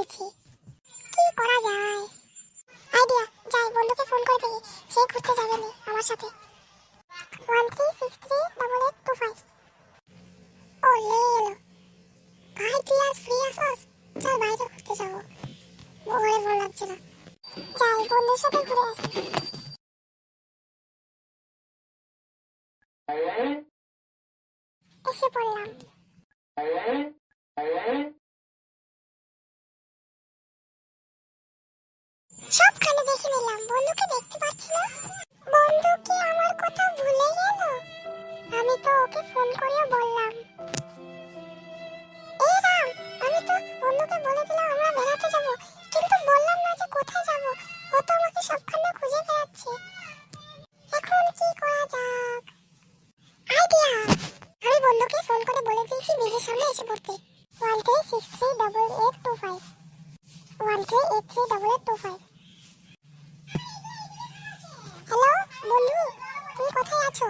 গেছি। কি করা যায়? আইডিয়া, যাই বন্ধুকে ফোন করে দেখি সে ঘুরতে যাবে না আমার সাথে। 13638825। ও লে এলো। ভাই তুই আজ ফ্রি আছিস? চল বাইরে ঘুরতে যাবো, ঘরে ভালো লাগছে না। যাই বন্ধুর সাথে ঘুরে আসি। এসে পড়লাম। সবখানে দেখে নিলাম, বন্ধুকে দেখতে পাচ্ছি না। বন্ধু কি আমার কথা ভুলে গেল? আমি তো ওকে ফোন করেও বললাম। এই রাম, আমি তো বন্ধুকে বলে দিলাম আমরা বেড়াতে যাব, কিন্তু বললাম না যে কোথায় যাব। ও তো আমাকে সবখানে খুঁজে বেড়াচ্ছে। এখন কি করা যাক? আইডিয়া, আমি বন্ধুকে ফোন করে বলে দিয়েছি ব্রিজের সামনে এসে পড়তে। 13638825। 13838825। হ্যালো বন্ধু, তুমি কোথায় আছো?